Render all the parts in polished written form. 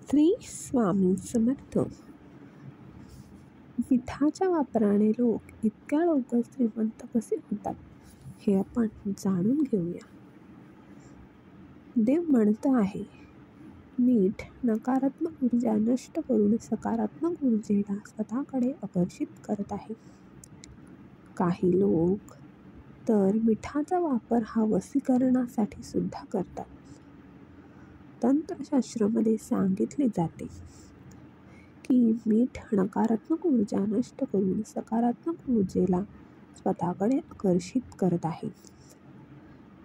श्री स्वामी समर्थ. मिठाच्या वापराने लोक इतक्या लवकर श्रीमंत कसे होतात हे आपण जाणून घेऊया. देव म्हणत आहे, मीठ नकारात्मक ऊर्जा नष्ट करून सकारात्मक ऊर्जेला स्वतःकडे आकर्षित करत आहे. काही लोक तर मिठाचा वापर हा वशीकरणासाठी सुद्धा करतात. तंत्रशास्त्रामध्ये सांगितले जाते की मीठ नकारात्मक ऊर्जा नष्ट करून सकारात्मक ऊर्जेला स्वतःकडे आकर्षित करत आहे.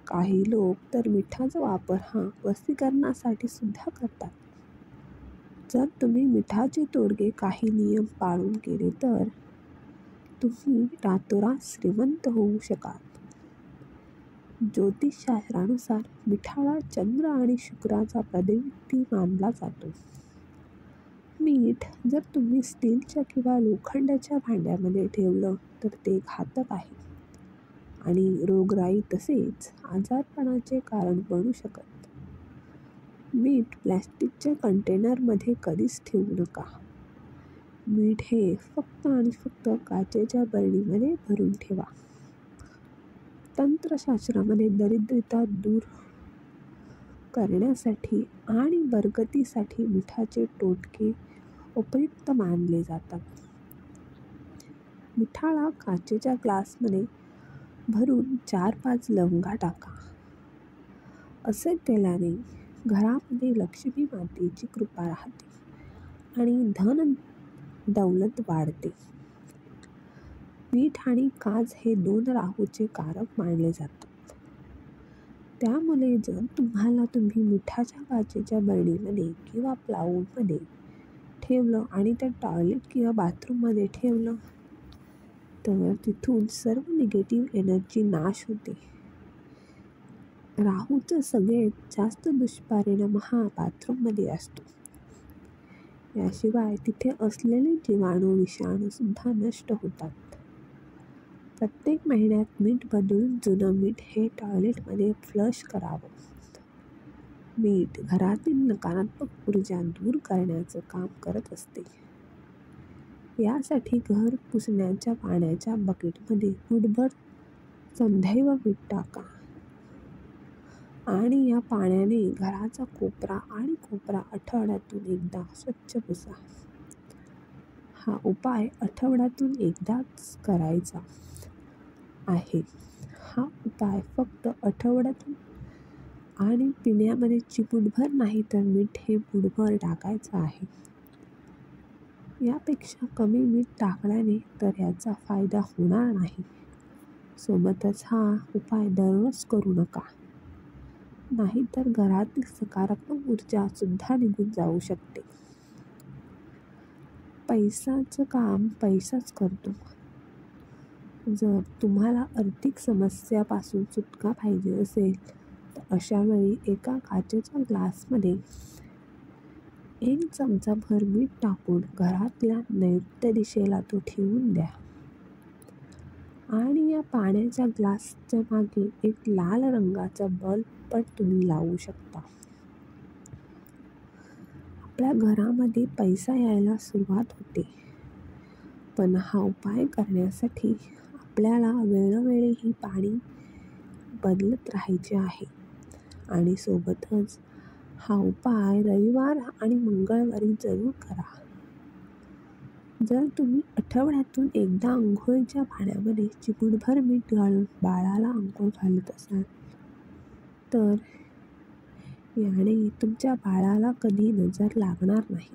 काही लोक तर मिठाचा वापर हा वशीकरणासाठी सुद्धा करतात. जर तुम्ही मिठाचे तोडगे काही नियम पाळून केले तर तुम्ही रातोरात श्रीमंत होऊ शकाल. ज्योतिषशास्त्रानुसार मिठाला चंद्र आणि शुक्राचा प्रतिनिधी मानला जातो. मीठ जर तुम्ही स्टीलच्या किंवा लोखंडाच्या भांड्यामध्ये ठेवलं तर ते घातक आहे आणि रोगराई तसेच आजारपणाचे कारण बनू शकत. मीठ प्लॅस्टिकच्या कंटेनरमध्ये कधीच ठेवू नका. मीठ हे फक्त आणि फक्त काचेच्या बरणीमध्ये भरून ठेवा. तंत्रशास्त्रामध्ये दरिद्रता दूर करण्यासाठी आणि बरकतीसाठी मिठाचे टोटके उपयुक्त मानले जातात. मिठाला काचेच्या ग्लासमध्ये भरून 4-5 लवंगा टाका. असे केल्याने घरामध्ये लक्ष्मी मातेची कृपा राहते आणि धन दौलत वाढते. मीठ आणि काज हे 2 राहूचे कारक मानले जातात. त्यामुळे जर तुम्ही मिठाच्या काचेच्या बरणीमध्ये किंवा प्लाऊमध्ये ठेवलं आणि त्या टॉयलेट किंवा बाथरूममध्ये ठेवलं तर तिथून सर्व निगेटिव्ह एनर्जी नाश होते. राहूचा सगळ्यात जास्त दुष्परिणाम हा बाथरूममध्ये असतो. याशिवाय तिथे असलेले जीवाणू विषाणू सुद्धा नष्ट होतात. प्रत्येक महिन्यात मीठ बदलून जुनं मीठ हे टॉयलेटमध्ये फ्लश करावं. मीठ घरातील नकारात्मक ऊर्जा दूर करण्याचं काम करत असते. यासाठी घर पुसण्याच्या पाण्याच्या बकेटमध्ये मूठभर संदैव मीठ टाका आणि या पाण्याने घराचा कोपरा आणि कोपरा आठवड्यातून एकदा स्वच्छ पुसा. हा उपाय आठवड्यातून एकदाच करायचा आहे. हा उपाय फक्त आठवड्यातून आणि पिण्यामध्ये चिमूटभर नाही तर मीठ हे मूठभर टाकायचं आहे. यापेक्षा कमी मीठ टाकल्याने तर याचा फायदा होणार नाही. सोबतच हा उपाय दररोज करू नका, नाहीतर घरातील सकारात्मक ऊर्जा सुद्धा निघून जाऊ शकते. पैशाचं काम पैसाच करतो. जर तुम्हाला आर्थिक समस्यापासून सुटका पाहिजे असेल तर अशा वेळी एका काचेच्या ग्लासमध्ये 1 चमचाभर मीठ टाकून घरातल्या नैऋत्य दिशेला तो ठेवून द्या आणि या पाण्याच्या ग्लासच्या मागे एक लाल रंगाचा बल्ब पण तुम्ही लावू शकता. आपल्या घरामध्ये पैसा यायला सुरुवात होते. पण हा उपाय करण्यासाठी आपल्याला वेळोवेळी ही पाणी बदलत राहायचे आहे आणि सोबतच हा उपाय रविवार आणि मंगळवारी जरूर करा. जर तुम्ही आठवड्यातून एकदा अंघोळीच्या पाण्यामध्ये चिमूटभर मीठ घालून बाळाला अंघोळ घालत असाल तर याने तुमच्या बाळाला कधी नजर लागणार नाही.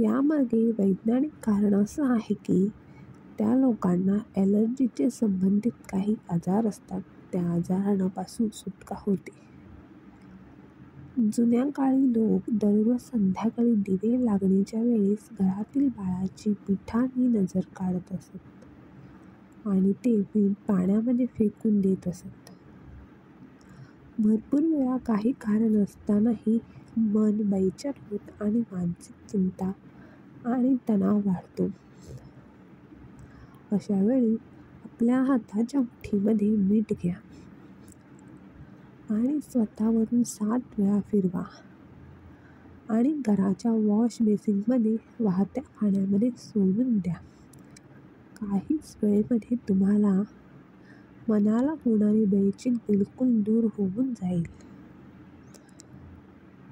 यामागे वैज्ञानिक कारण असं आहे की त्या लोकांना ॲलर्जीचे संबंधित काही आजार असतात. त्या आजारांपासून सुटका होते. जुन्या काळी लोक दररोज संध्याकाळी दिवे लागण्याच्या वेळेस घरातील बाळाची मिठाने नजर काढत असत आणि ते मीठ पाण्यामध्ये फेकून देत असत. भरपूर वेळा काही कारण नसतानाही मन बेचैन होत आणि मानसिक चिंता आणि तणाव वाढतो. अशा वेळी आपल्या हाताच्या मुठीमध्ये मीठ घ्या आणि स्वतःवरून 7 वेळा फिरवा आणि घराच्या वॉश बेसिनमध्ये वाहत्या पाण्यामध्ये सोडून द्या. काहीच वेळेमध्ये तुम्हाला मनाला होणारी बेचैनी बिलकुल दूर होऊन जाईल.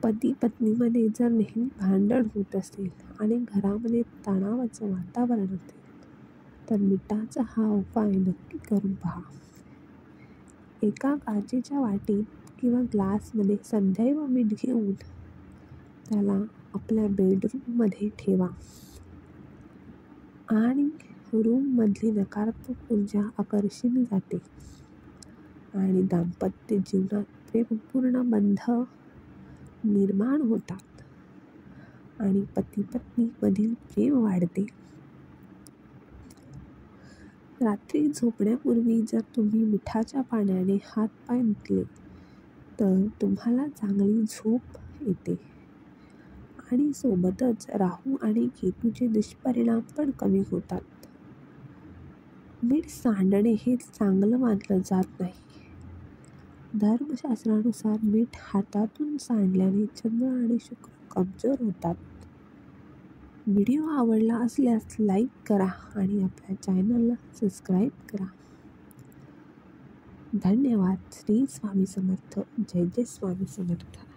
पती पत्नीमध्ये जर नेहमी भांडण होत असेल आणि घरामध्ये तणावाचं वातावरण असेल तर मिठाचा हा उपाय नक्की करून पहा. एका काचेच्या वाटीत किंवा ग्लासमध्ये सदैव मीठ घेऊन त्याला आपल्या बेडरूममध्ये ठेवा आणि रूममधली नकारात्मक ऊर्जा आकर्षित जाते आणि दाम्पत्य जीवनात प्रेमपूर्ण बंध निर्माण होतात आणि पती-पत्नीमधील प्रेम वाढते. रात्री झोपण्यापूर्वी जर तुम्ही मिठाच्या पाण्याने हात-पाय धुतले तर तुम्हाला चांगली झोप येते आणि सोबतच राहू आणि केतूचे दुष्परिणाम पण कमी होतात. मीठ सांडणे हे चांगलं मानलं जात नाही. धर्मशास्त्रानुसार मीठ हातातून सांडल्याने चंद्र आणि शुक्र कमजोर होतात. व्हिडिओ आवडला असल्यास लाईक करा आणि आपल्या चॅनलला सबस्क्राईब करा. धन्यवाद. श्री स्वामी समर्थ. जय जय स्वामी समर्थ.